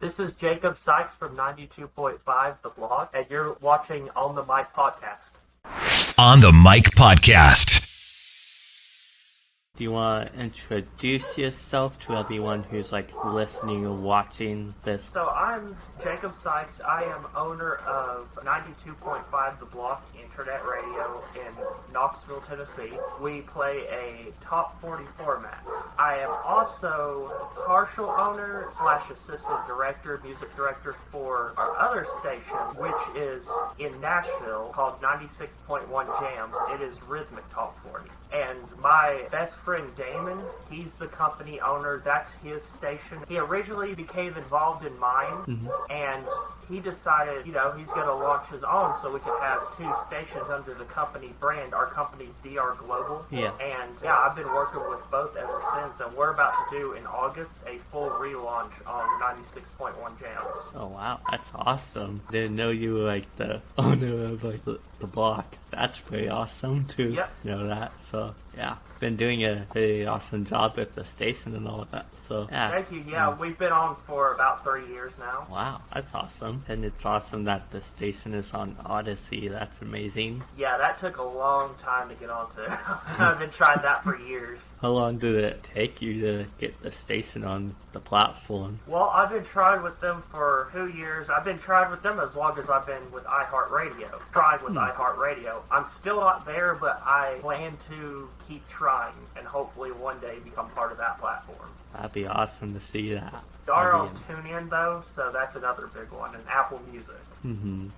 This is Jacob Sikes from 92.5 The Blog, and you're watching On the Mic Podcast. On the Mic Podcast. Do you want to introduce yourself to everyone who's listening or watching this? So I'm Jacob Sikes. I am owner of 92.5 The Block Internet Radio in Knoxville, Tennessee. We play a top 40 format. I am also partial owner / assistant director, music director for our other station, which is in Nashville called 96.1 Jams. It is Rhythmic Top 40. And my best friend Damon, he's the company owner. That's his station. He originally became involved in mine, and he decided, he's going to launch his own so we could have two stations under the company brand. Our company's DR Global. Yeah. And I've been working with both ever since, and we're about to do in August a full relaunch on 96.1 Jams. Oh wow, that's awesome. Didn't know you were the owner of the block. That's pretty awesome to know that. So yeah, been doing a pretty awesome job with the station and all of that. So yeah. Thank you. Yeah, we've been on for about 3 years now. Wow, that's awesome. And it's awesome that the station is on Odyssey. That's amazing. Yeah, that took a long time to get onto. I've been trying that for years. How long did it take you to get the station on the platform? Well, I've been trying with them for 2 years. I've been trying with them as long as I've been with iHeartRadio. Tried with iHeartRadio. I'm still not there, but I plan to keep trying and hopefully one day become part of that platform. That'd be awesome to see that. They are on TuneIn though, so that's another big one, and Apple Music.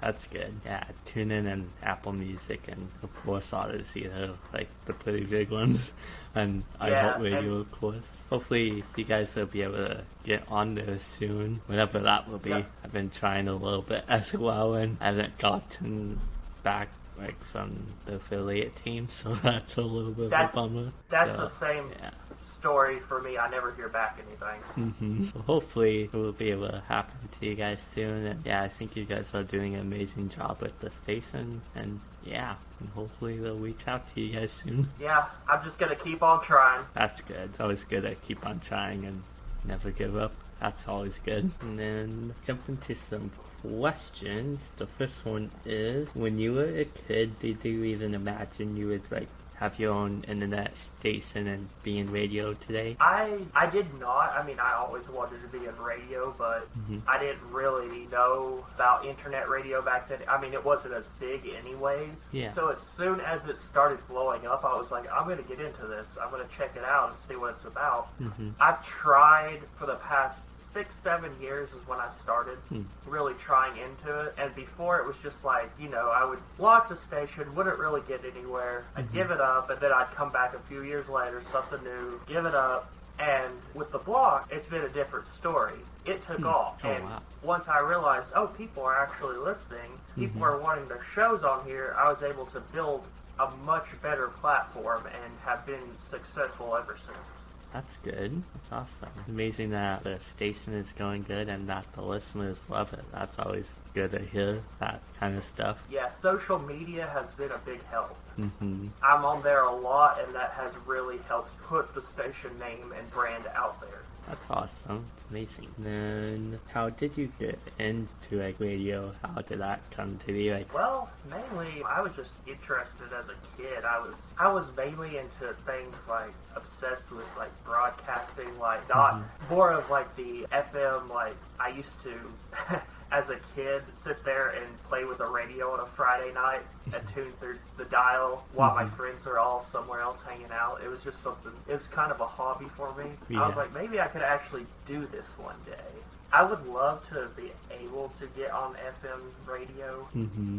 That's good. Yeah, TuneIn and Apple Music, and of course Odyssey, they're the pretty big ones. And iHeartRadio, of course. Hopefully you guys will be able to get on there soon, whatever that will be. Yep. I've been trying a little bit as well, and I haven't gotten back from the affiliate team, so that's a little bit of a bummer. That's the same story for me. I never hear back anything. So hopefully it will be able to happen to you guys soon, and I think you guys are doing an amazing job with the station, and hopefully they'll reach out to you guys soon. Yeah, I'm just gonna keep on trying. That's good. It's always good to keep on trying and never give up. That's always good. And then jump into some questions. The first one is, when you were a kid, did you even imagine you would have your own internet station and be in radio today? I did not. I mean, I always wanted to be in radio, but I didn't really know about internet radio back then. I mean, it wasn't as big anyways. Yeah. So as soon as it started blowing up, I was like, I'm going to get into this. I'm going to check it out and see what it's about. I've tried for the past 6-7 years is when I started really trying into it. And before it was just I would launch a station, wouldn't really get anywhere. I'd give it up, and then I'd come back a few years later, something new, give it up. And with the blog, it's been a different story. It took off. And once I realized, people are actually listening, people are wanting their shows on here, I was able to build a much better platform and have been successful ever since. That's good. That's awesome. Amazing that the station is going good and that the listeners love it. That's always good to hear, that kind of stuff. Yeah, social media has been a big help. I'm on there a lot, and that has really helped put the station name and brand out there. That's awesome. It's amazing. And then, how did you get into radio? How did that come to be? Well, mainly I was just interested as a kid. I was mainly into things obsessed with broadcasting, not more of the FM. I used to as a kid sit there and play with a radio on a Friday night and tune through the dial while my friends are all somewhere else hanging out. It was just something, it was kind of a hobby for me. I was like, maybe I could actually do this one day. I would love to be able to get on FM radio,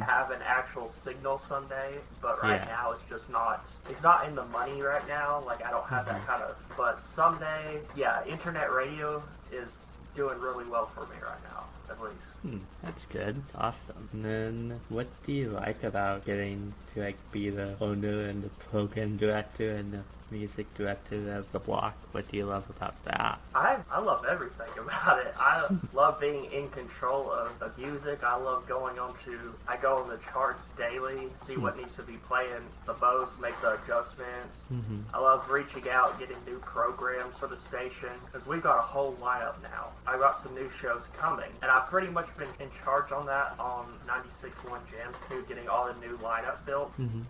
have an actual signal someday, but right now it's just not, it's not in the money right now. I don't have that kind of, but someday, internet radio is doing really well for me right now, at least. That's good. It's awesome. And then, what do you like about getting to be the owner and the program director and the music director of the block. What do you love about that? I love everything about it. I love being in control of the music. I love I go on the charts daily, see what needs to be playing, the bows, make the adjustments. I love reaching out, getting new programs for the station, because we've got a whole lineup now. I've got some new shows coming, and I've pretty much been in charge on that on 96.1 Jams too, getting all the new lineup built, and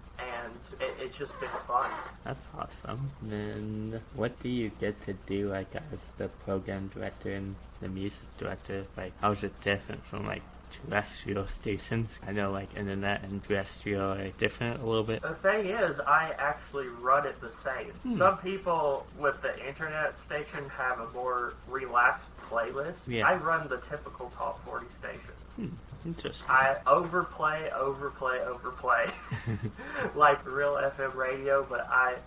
it's just been fun. That's awesome. And what do you get to do, like, as the program director and the music director? Like, how is it different from, like, terrestrial stations? I know, like, internet and terrestrial are different a little bit. The thing is, I actually run it the same. Some people with the internet station have a more relaxed playlist. Yeah. I run the typical top 40 station. Interesting. I overplay, like real FM radio, but I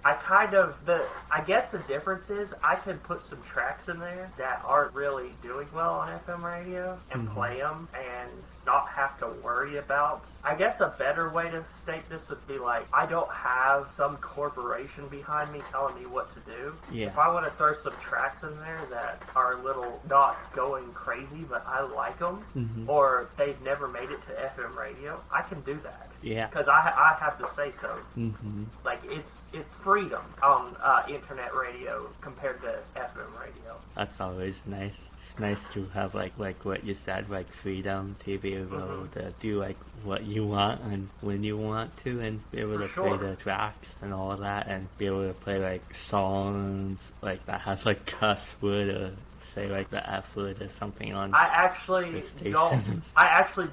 guess the difference is I can put some tracks in there that aren't really doing well on FM radio and play them and not have to worry about. I guess a better way to state this would be like, I don't have some corporation behind me telling me what to do. Yeah. If I want to throw some tracks in there that are a little not going crazy, but I like them, or they've never made it to FM radio, I can do that. Yeah. Because I have to say so. Like, it's freedom on internet radio compared to FM radio. That's always nice. It's nice to have like what you said, like freedom to be able to do like what you want and when you want to, and be able to play the tracks and all of that, and be able to play like songs like that has like cuss word or say like the F word or something on I actually the station.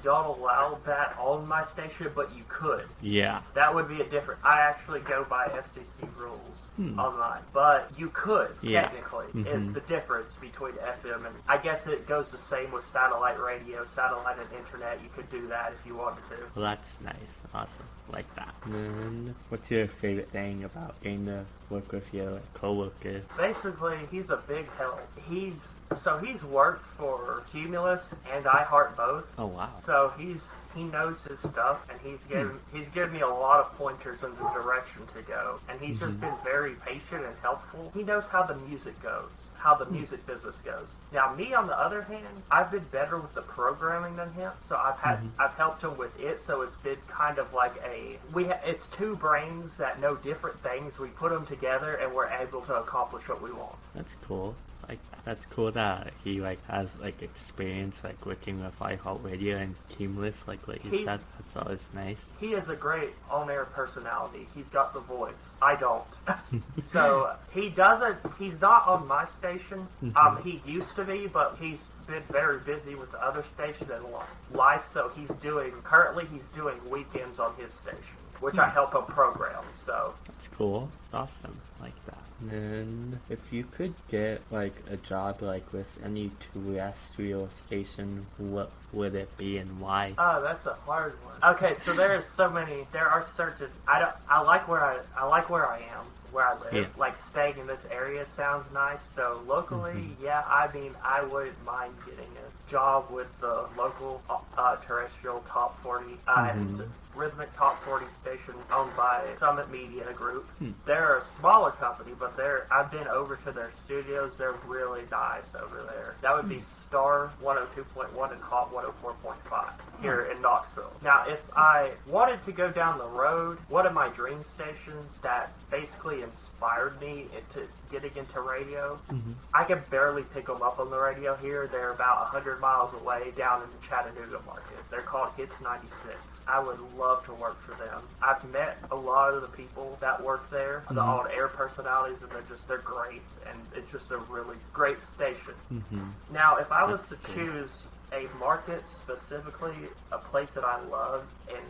don't allow that on my station, but you could. Yeah. That would be a different. I actually go by FCC rules on mine, but you could technically. It's the difference between FM and I guess it goes the same with satellite radio, satellite and internet. You could do that if you wanted to. Well, that's nice. Awesome. Like that. And what's your favorite thing about getting to work with your coworker? Basically, he's a big help. He's worked for Cumulus and iHeart both. Oh wow. So he knows his stuff, and he's given me a lot of pointers in the direction to go, and he's just been very patient and helpful. He knows how the music goes, how the music business goes. Now me, on the other hand, I've been better with the programming than him, so I've helped him with it. So it's been kind of like it's two brains that know different things. We put them together, and we're able to accomplish what we want. That's cool. Like, that's cool that he like has like experience like working with iHeartRadio and Cumulus, like what you said. That's always nice. He is a great on-air personality. He's got the voice. I don't. So he's not on my station. He used to be, but he's been very busy with the other station and life. So currently he's doing weekends on his station, which I help him program. So that's cool. It's awesome. Like that. And if you could get like a job like with any terrestrial station, what would it be and why? Oh, that's a hard one. Okay, so there are certain. I like where I am, where I live. Yeah. Like, staying in this area sounds nice. So locally, I mean, I wouldn't mind getting a job with the local terrestrial top 40 and rhythmic top 40 station owned by Summit Media Group. They're a smaller company, but I've been over to their studios. They're really nice over there. That would be Star 102.1 and Hot 104.5 here in Knoxville. Now, if I wanted to go down the road, one of my dream stations that basically inspired me into getting into radio, I can barely pick them up on the radio here. They're about 100 miles away down in the Chattanooga market. They're called Hits 96. I would love to work for them. I've met a lot of the people that work there, the on-air personalities, and they're great, and it's just a really great station. Now, if I was to choose a market specifically, a place that I love and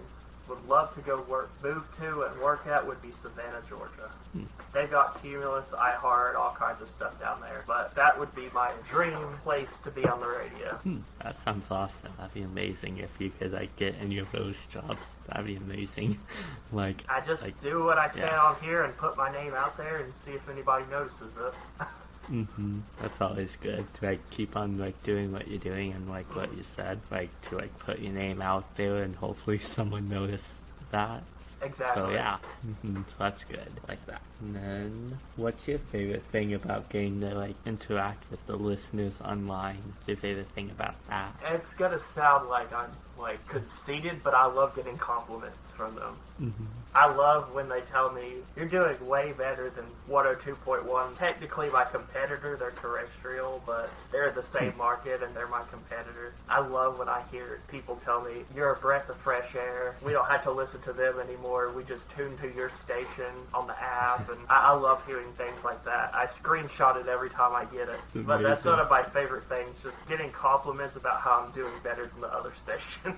would love to go move to and work at, would be Savannah, Georgia. They've got Cumulus, iHeart, all kinds of stuff down there. But that would be my dream place to be on the radio. That sounds awesome. That'd be amazing if you could like get any of those jobs. That'd be amazing. I just do what I can on here and put my name out there and see if anybody notices it. That's always good to like keep on like doing what you're doing, and like what you said, like to like put your name out there and hopefully someone notice that. Exactly. So yeah, so that's good, like that. And then, what's your favorite thing about getting to like interact with the listeners online? What's your favorite thing about that? It's gonna sound like I'm like conceited, but I love getting compliments from them. I love when they tell me, you're doing way better than 102.1. Technically my competitor, they're terrestrial, but they're in the same market and they're my competitor. I love when I hear people tell me, you're a breath of fresh air. We don't have to listen to them anymore. We just tune to your station on the app. And I love hearing things like that. I screenshot it every time I get it. But that's one of my favorite things, just getting compliments about how I'm doing better than the other station.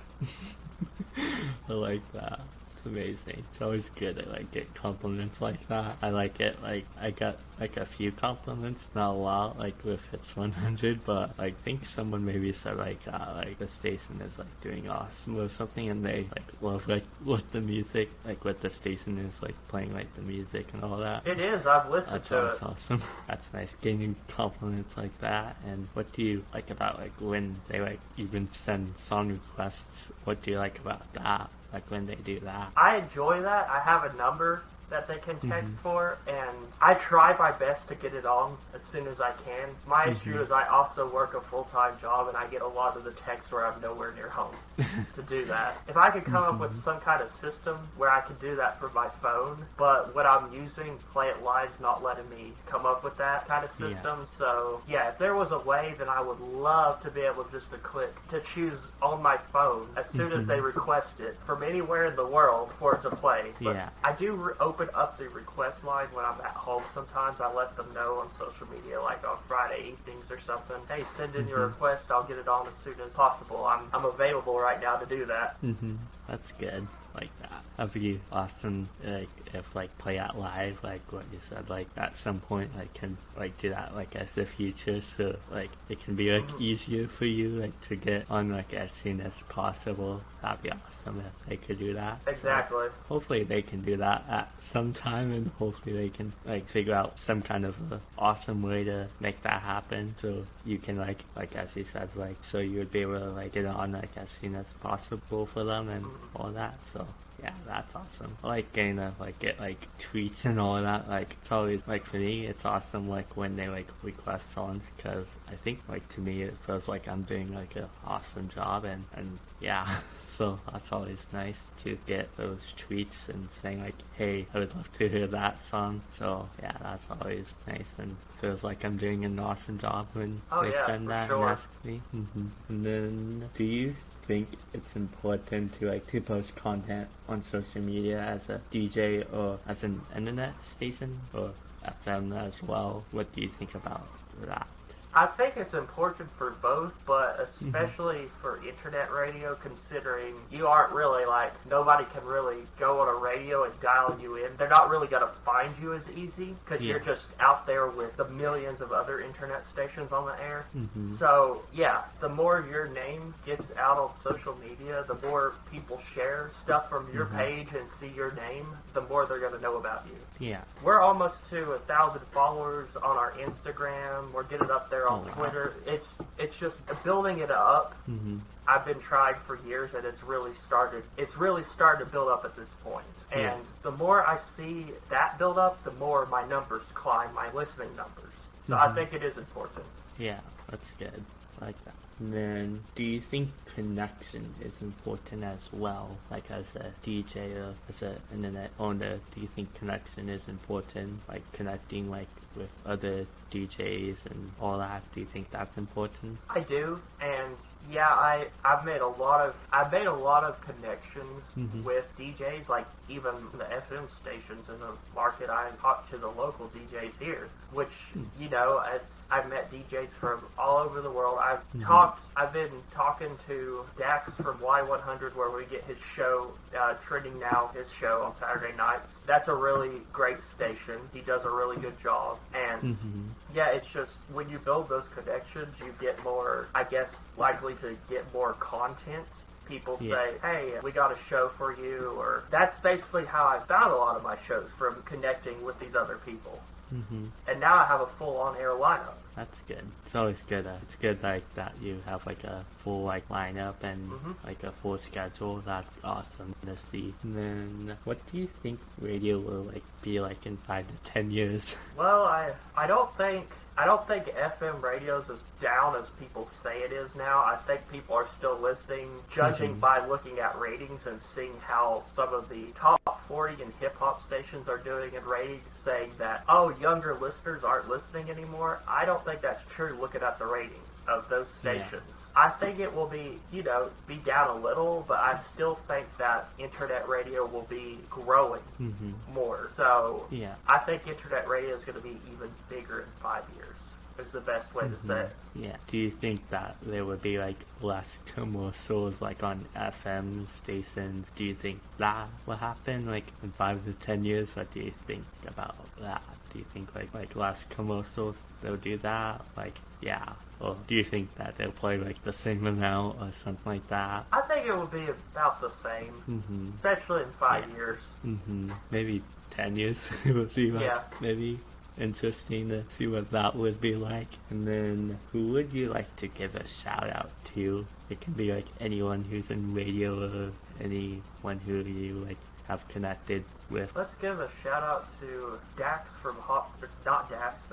I like that. It's amazing. It's always good to like get compliments like that. I like it. Like I got like a few compliments, not a lot, like with Hits 100, but I think someone maybe said like the station is like doing awesome or something, and they like love like what the music, like what the station is like playing, like the music and all that. It is. I've listened to it. That's awesome. That's nice getting compliments like that. And what do you like about like when they like even send song requests? What do you like about that? Like when they do that? I enjoy that. I have a number that they can text for, and I try my best to get it on as soon as I can. My issue is I also work a full-time job, and I get a lot of the texts where I'm nowhere near home to do that. If I could come up with some kind of system where I could do that from my phone, but what I'm using, Play It Live's not letting me come up with that kind of system. So yeah, if there was a way, then I would love to be able just to click to choose on my phone as soon as they request it from anywhere in the world for it to play. But I do open up the request line when I'm at home. Sometimes I let them know on social media, like on Friday evenings or something, hey, send in your request, I'll get it on as soon as possible. I'm available right now to do that. That's good. Like that. That'd be awesome. Like if like Play Out Live, like what you said, like at some point like can like do that like as a feature, so like it can be like easier for you like to get on like as soon as possible. That'd be awesome if they could do that. Exactly. So, hopefully they can do that at some time, and hopefully they can like figure out some kind of awesome way to make that happen, so you can like as he said, like so you would be able to like get on like as soon as possible for them and all that. So yeah, that's awesome. I like getting to like get like tweets and all of that. Like it's always like for me, it's awesome like when they like request songs, because I think like to me it feels like I'm doing like an awesome job, and yeah. So that's always nice to get those tweets and saying like, hey, I would love to hear that song. So yeah, that's always nice and feels like I'm doing an awesome job when they send that and ask me. And then, do you think it's important to like to post content on social media as a DJ or as an internet station or FM as well? What do you think about that? I think it's important for both, but especially for internet radio, considering you aren't really like, nobody can really go on a radio and dial you in. They're not really going to find you as easy because you're just out there with the millions of other internet stations on the air. So yeah, the more your name gets out on social media, the more people share stuff from your page and see your name, the more they're going to know about you. Yeah. We're almost to 1,000 followers on our Instagram. We're getting up there on Twitter. It's just building it up. I've been trying for years, and it's really started to build up at this point. And the more I see that build up, the more my numbers climb, my listening numbers. So I think it is important. Yeah, that's good. I like that. And then, do you think connection is important as well? Like as a DJ or as an internet owner, do you think connection is important? Like connecting like with other DJs and all that. Do you think that's important? I do, and yeah, I've made a lot of connections with DJs, like even the FM stations in the market. I talked to the local DJs here, which you know, I've met DJs from all over the world. I've been talking to Dax from Y100, where we get his show, Trending Now, his show on Saturday nights. That's a really great station. He does a really good job. And yeah, it's just when you build those connections, you get more, I guess, likely to get more content. People say, hey, we got a show for you, or that's basically how I found a lot of my shows, from connecting with these other people. And now I have a full on-air lineup. That's good. It's always good. It's good like that you have like a full like lineup and like a full schedule. That's awesome to see. And then, what do you think radio will like be like in 5 to 10 years? Well, I don't think FM radio is as down as people say it is now. I think people are still listening, judging by looking at ratings and seeing how some of the top 40 and hip-hop stations are doing in ratings, saying that, oh, younger listeners aren't listening anymore. I don't think that's true looking at the ratings of those stations. I think it will be, be down a little, but I still think that internet radio will be growing more. So I think internet radio is going to be even bigger in 5 years. Is the best way to say it. Yeah. Do you think that there would be like less commercials like on FM stations? Do you think that will happen like in 5 to 10 years? What do you think about that? Do you think like less commercials they'll do that? Or do you think that they'll play like the same amount or something like that? I think it will be about the same, especially in 5 years. Maybe 10 years it would be like maybe interesting to see what that would be like. And then, who would you like to give a shout out to? It can be like anyone who's in radio or anyone who you like have connected with. Let's give a shout out to Dax from not Dax,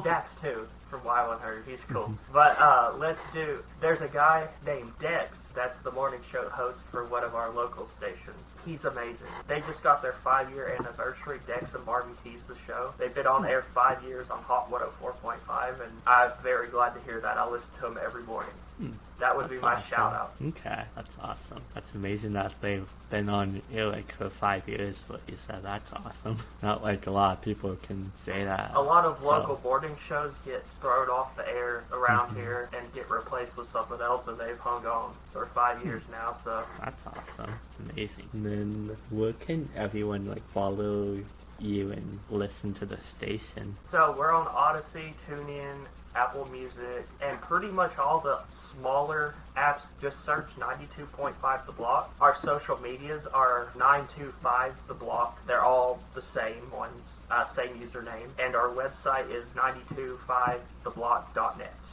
Dax too, from Wild and Herd. He's cool. But there's a guy named Dex, that's the morning show host for one of our local stations. He's amazing. They just got their 5-year anniversary. Dex and Barbie teased the show. They've been on air 5 years on Hot 104.5, and I'm very glad to hear that. I listen to them every morning. That would be my shout out. Okay, that's awesome. That's amazing that they've been on air like for 5 years. What you said, that's awesome. Not like a lot of people can say that. A lot of local morning shows get thrown off the air around here and get replaced with something else, and they've hung on for 5 years now. So that's awesome. It's amazing. And then, where can everyone like follow you and listen to the station? So we're on Odyssey, TuneIn, Apple Music, and pretty much all the smaller apps. Just search 92.5 The Block. Our social medias are 925 The Block. They're all the same ones, same username. And our website is 925theblock.net.